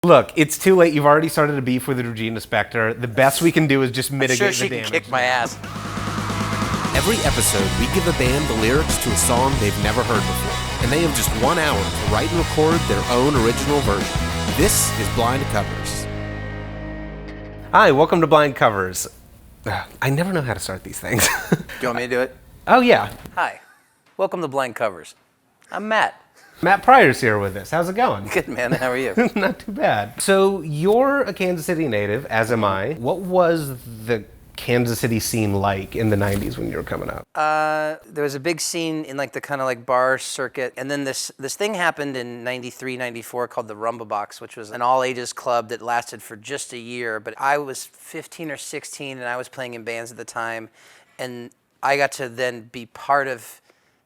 Look, it's too late. You've already started a beef with Regina Spektor. The best we can do is just mitigate the damage. I'm sure she can kick my ass. Every episode, we give a band the lyrics to a song they've never heard before, and they have just 1 hour to write and record their own original version. This is Blind Covers. Hi, welcome to Blind Covers. I never know how to start these things. Do you want me to do it? Oh, yeah. Hi, welcome to Blind Covers. I'm Matt. Matt Pryor's here with us. How's it going? Good, man. How are you? Not too bad. So you're a Kansas City native, as am I. What was the Kansas City scene like in the 90s when you were coming up? There was a big scene in like the kind of like bar circuit, and then this thing happened in 93, 94 called the Rumba Box, which was an all-ages club that lasted for just a year. But I was 15 or 16, and I was playing in bands at the time, and I got to then be part of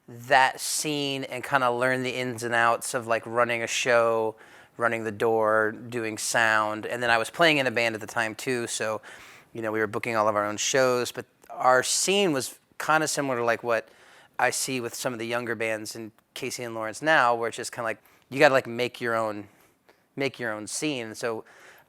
that scene and kind of learn the ins and outs of like running a show, running the door, doing sound. And then I was playing in a band at the time too, so we were booking all of our own shows, but our scene was kind of similar to like what I see with some of the younger bands in Casey and Lawrence now, where it's just kind of like you got to like make your own scene. And so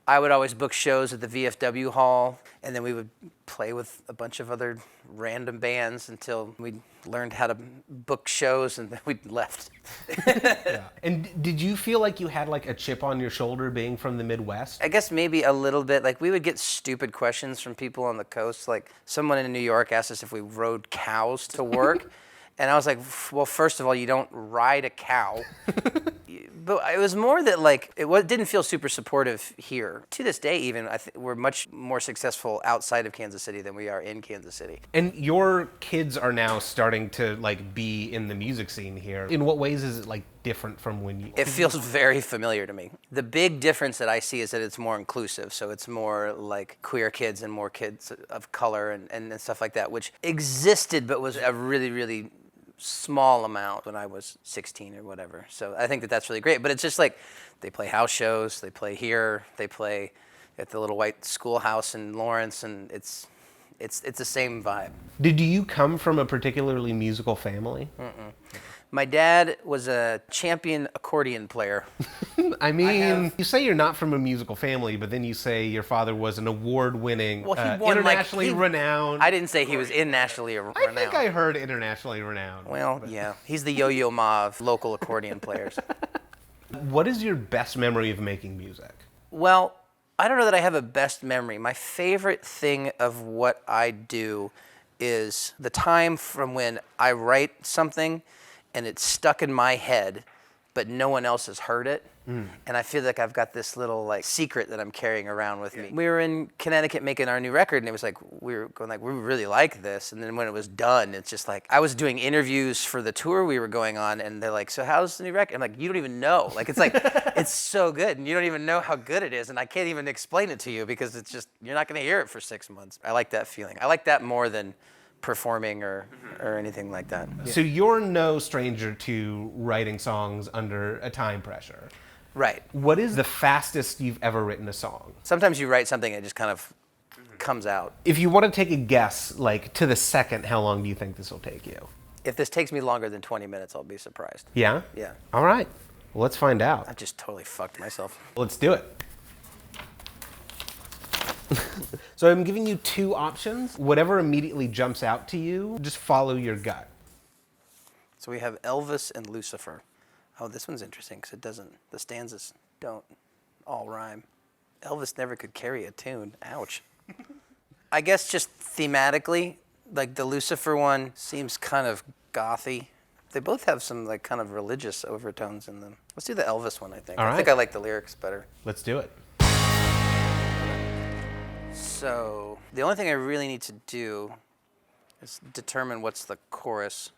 I would always book shows at the VFW hall, and then we would play with a bunch of other random bands until we learned how to book shows, and then we left. Yeah. And did you feel like you had like a chip on your shoulder being from the Midwest? I guess maybe a little bit. Like we would get stupid questions from people on the coast. Like someone in New York asked us if we rode cows to work. And I was like, well, first of all, you don't ride a cow. But it was more that like, it didn't feel super supportive here. To this day even, we're much more successful outside of Kansas City than we are in Kansas City. And your kids are now starting to like be in the music scene here. In what ways is it like different from when you... It feels very familiar to me. The big difference that I see is that it's more inclusive. So it's more like queer kids and more kids of color and stuff like that, which existed but was a really, really small amount when I was 16 or whatever. So I think that that's really great. But it's just like they play house shows, they play here, they play at the little white schoolhouse in Lawrence, and it's the same vibe. Did you come from a particularly musical family? Mm-mm. My dad was a champion accordion player. I mean, you say you're not from a musical family, but then you say your father was an award-winning, internationally renowned... I didn't say he was internationally renowned. I think I heard internationally renowned. Well, yeah. He's the Yo-Yo Ma of local accordion players. What is your best memory of making music? Well, I don't know that I have a best memory. My favorite thing of what I do is the time from when I write something and it's stuck in my head, but no one else has heard it. And I feel like I've got this little like secret that I'm carrying around with me. We were in Connecticut making our new record, and it was like, we were going like, we really like this. And then when it was done, it's just like, I was doing interviews for the tour we were going on, and they're like, so how's the new record? I'm like, you don't even know. Like, it's like, it's so good, and you don't even know how good it is, and I can't even explain it to you because it's just, you're not gonna hear it for 6 months. I like that feeling. I like that more than performing or anything like that. So you're no stranger to writing songs under a time pressure. Right. What is the fastest you've ever written a song? Sometimes you write something and it just kind of comes out. If you want to take a guess, like to the second, how long do you think this will take you? If this takes me longer than 20 minutes, I'll be surprised. Yeah? Yeah. All right. Well, let's find out. I just totally fucked myself. Let's do it. So I'm giving you 2 options. Whatever immediately jumps out to you, just follow your gut. So we have Elvis and Lucifer. Oh, this one's interesting because the stanzas don't all rhyme. Elvis never could carry a tune. Ouch. I guess just thematically, like the Lucifer one seems kind of gothy. They both have some like kind of religious overtones in them. Let's do the Elvis one, I think. All right. I think I like the lyrics better. Let's do it. So the only thing I really need to do is determine what's the chorus.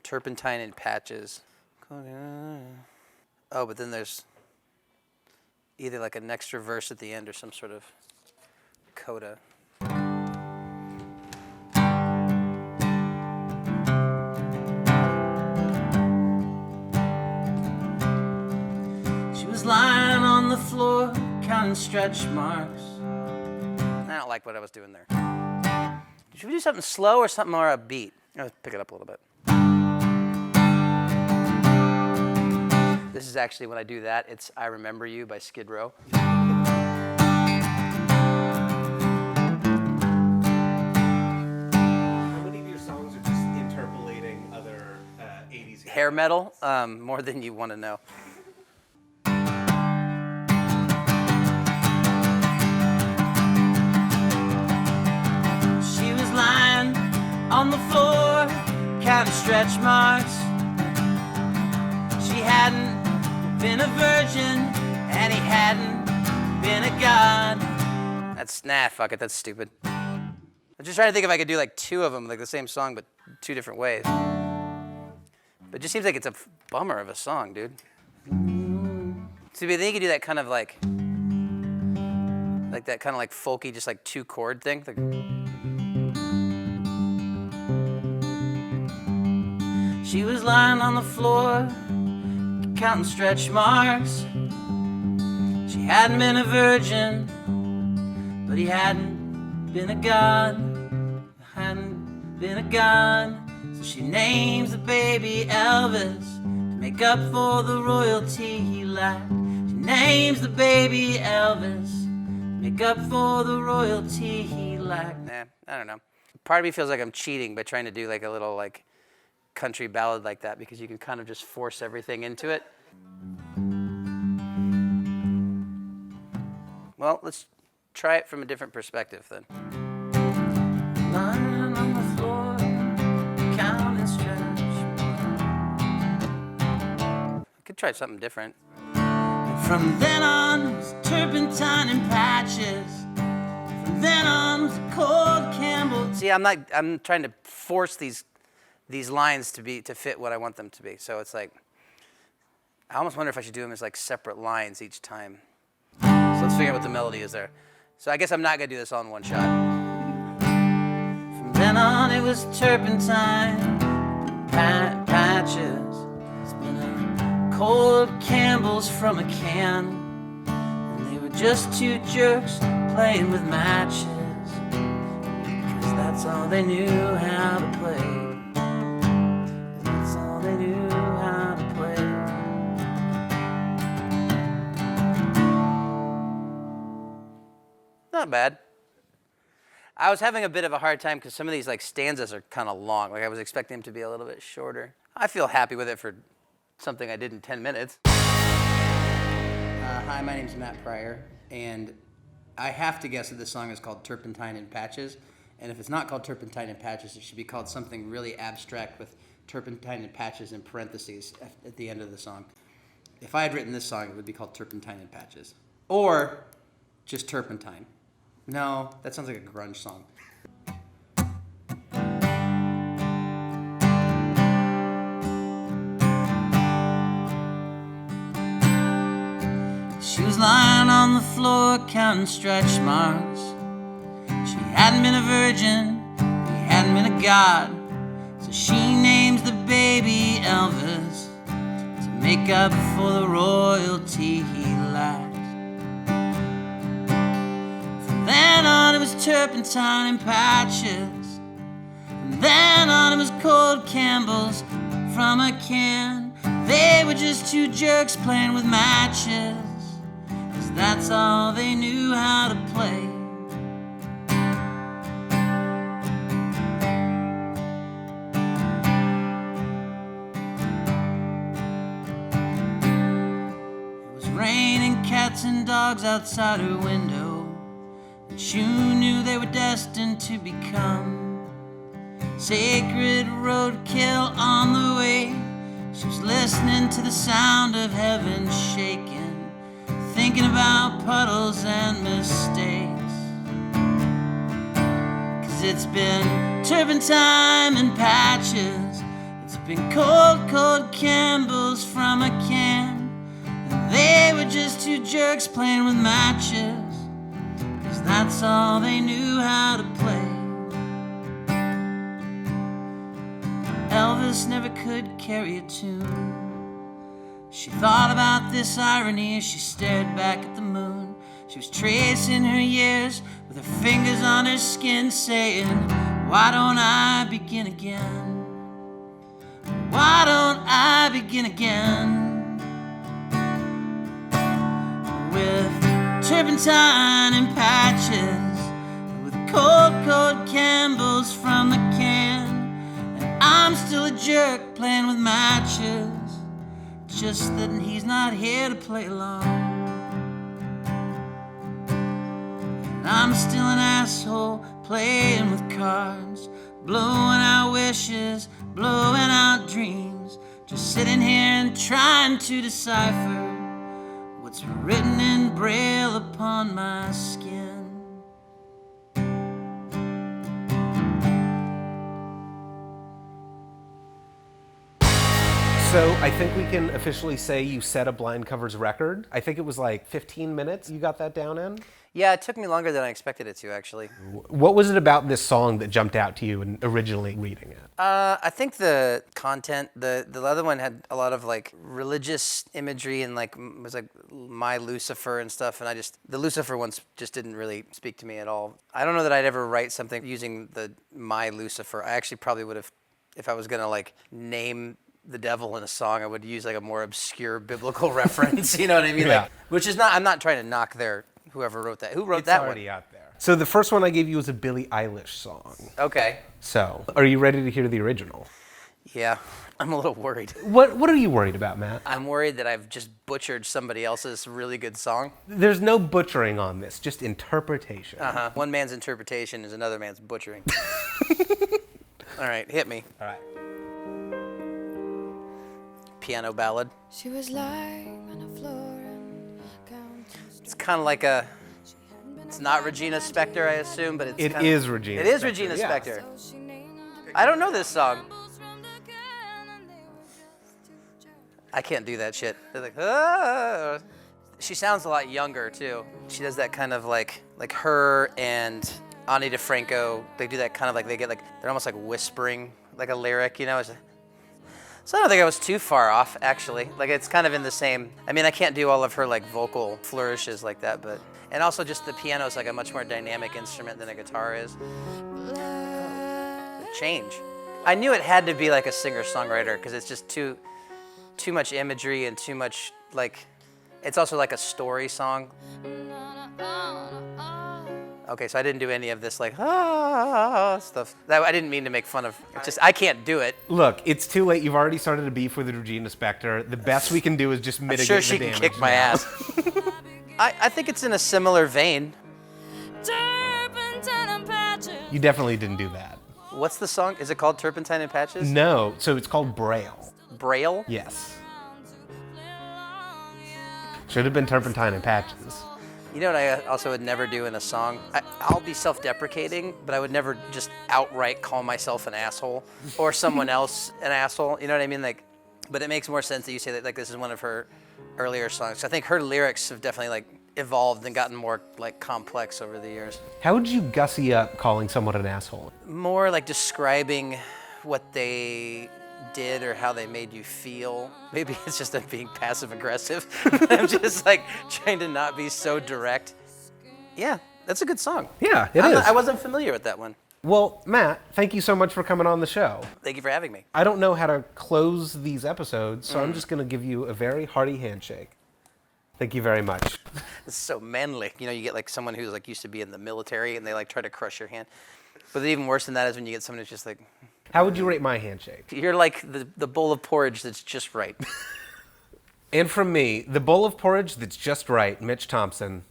Turpentine in patches. Oh, but then there's either like an extra verse at the end or some sort of coda. She was lying on the floor, counting stretch marks. I don't like what I was doing there. Should we do something slow or something more upbeat? Let's pick it up a little bit. This is actually when I do that, it's I Remember You by Skid Row. Hair metal, more than you want to know. She was lying on the floor, counting stretch marks. She hadn't been a virgin, and he hadn't been a god. Fuck it, that's stupid. I'm just trying to think if I could do like two of them, like the same song, but two different ways. But it just seems like it's a bummer of a song, dude. See, but then you could do that kind of like that kind of like folky, just like two chord thing. Like, she was lying on the floor, counting stretch marks. She hadn't been a virgin, but he hadn't been a god. Hadn't been a god. So she names the baby Elvis to make up for the royalty he lacked. She names the baby Elvis to make up for the royalty he lacked. Nah, I don't know. Part of me feels like I'm cheating by trying to do like a little like country ballad like that, because you can kind of just force everything into it. Well, let's try it from a different perspective then. Lying on the floor, counting stretch. I could try something different. And from then on, it was turpentine and patches. From then on, it was a cold Campbell. See, I'm trying to force these lines to fit what I want them to be. So it's like, I almost wonder if I should do them as like separate lines each time. So let's figure out what the melody is there. So I guess I'm not gonna do this all in one shot. From then on, it was turpentine, patches. It's been a cold Campbell's from a can, and they were just two jerks playing with matches, because that's all they knew how to play. That's all they knew how to play. Not bad. I was having a bit of a hard time because some of these like stanzas are kind of long. Like I was expecting them to be a little bit shorter. I feel happy with it for something I did in 10 minutes. Hi, my name's Matt Pryor, and I have to guess that this song is called Turpentine and Patches. And if it's not called Turpentine and Patches, it should be called something really abstract with Turpentine and Patches in parentheses at the end of the song. If I had written this song, it would be called Turpentine and Patches. Or just Turpentine. No, that sounds like a grunge song. She was lying on the floor counting stretch marks. She hadn't been a virgin, he hadn't been a god. So she names the baby Elvis to make up for the royalty he lacked. From then on it was turpentine and patches. From then on it was cold Campbell's from a can. They were just two jerks playing with matches, 'cause that's all they knew how to play. It was raining cats and dogs outside her window, and she knew they were destined to become sacred roadkill on the way. She was listening to the sound of heaven shaking, thinking about puddles and mistakes. 'Cause it's been turpentine and patches. It's been cold, cold Campbell's from a can. And they were just two jerks playing with matches, 'cause that's all they knew how to play. Elvis never could carry a tune. She thought about this irony as she stared back at the moon. She was tracing her years with her fingers on her skin, saying, why don't I begin again? Why don't I begin again? with turpentine and patches, with cold Campbells from the can. And I'm still a jerk playing with matches, just that he's not here to play along. And I'm still an asshole playing with cards, blowing out wishes, blowing out dreams, just sitting here and trying to decipher what's written in Braille upon my skin. So I think we can officially say you set a blind covers record. I think it was like 15 minutes you got that down in. Yeah, it took me longer than I expected it to, actually. What was it about this song that jumped out to you in originally reading it? I think the content, the other one had a lot of like religious imagery and like was like my Lucifer and stuff, and the Lucifer ones just didn't really speak to me at all. I don't know that I'd ever write something using the my Lucifer. I actually probably would have, if I was gonna like name the devil in a song, I would use like a more obscure biblical reference. You know what I mean? Yeah. Like, which is not. I'm not trying to knock whoever wrote that. Who wrote that one? It's already out there. So the first one I gave you was a Billie Eilish song. Okay. So, are you ready to hear the original? Yeah, I'm a little worried. What are you worried about, Matt? I'm worried that I've just butchered somebody else's really good song. There's no butchering on this, just interpretation. Uh-huh. One man's interpretation is another man's butchering. All right, hit me. All right. Piano ballad. She was lying on the floor and counting. It's kind of like it's not Regina Spektor, I assume, but It is Regina It is Spektor, Regina yeah. Spektor. I don't know this song. I can't do that shit. They're like, ah. She sounds a lot younger too. She does that kind of like her and Ani DeFranco. They do that kind of like they're almost like whispering like a lyric, you know. So I don't think I was too far off, actually. Like, it's kind of in the same. I mean, I can't do all of her like vocal flourishes like that, and also just the piano is like a much more dynamic instrument than a guitar is. The change. I knew it had to be like a singer-songwriter because it's just too much imagery and too much like. It's also like a story song. Okay, so I didn't do any of this like stuff. I didn't mean to make fun of. I can't do it. Look, it's too late. You've already started a beef with Regina Spektor. The best we can do is just mitigate I'm sure the she damage. can kick my ass. I think it's in a similar vein. You definitely didn't do that. What's the song? Is it called Turpentine and Patches? No, so it's called Braille. Braille? Yes. Should have been Turpentine and Patches. You know what I also would never do in a song? I'll be self-deprecating, but I would never just outright call myself an asshole or someone else an asshole. You know what I mean? Like, but it makes more sense that you say that like this is one of her earlier songs. I think her lyrics have definitely like evolved and gotten more like complex over the years. How would you gussy up calling someone an asshole? More like describing what they did or how they made you feel. Maybe it's just I'm being passive aggressive. I'm just like trying to not be so direct. Yeah, that's a good song. Yeah, it is. I wasn't familiar with that one. Well, Matt, thank you so much for coming on the show. Thank you for having me. I don't know how to close these episodes, so I'm just going to give you a very hearty handshake. Thank you very much. It's so manly. You know, you get like someone who's like used to be in the military and they like try to crush your hand. But even worse than that is when you get someone who's just like, How would you rate my handshake? you're like the bowl of porridge that's just right. And from me, the bowl of porridge that's just right, Mitch Thompson.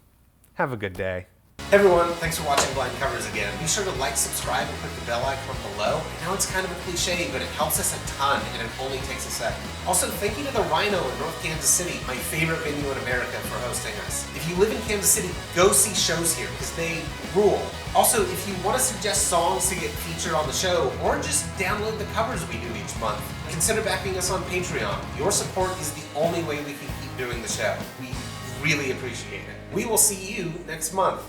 Have a good day. Hey everyone, thanks for watching Blind Covers again. Be sure to like, subscribe, and click the bell icon below. I know it's kind of a cliche, but it helps us a ton, and it only takes a second. Also, thank you to the Rhino in North Kansas City, my favorite venue in America, for hosting us. If you live in Kansas City, go see shows here, because they rule. Also, if you want to suggest songs to get featured on the show, or just download the covers we do each month, consider backing us on Patreon. Your support is the only way we can keep doing the show. We really appreciate it. We will see you next month.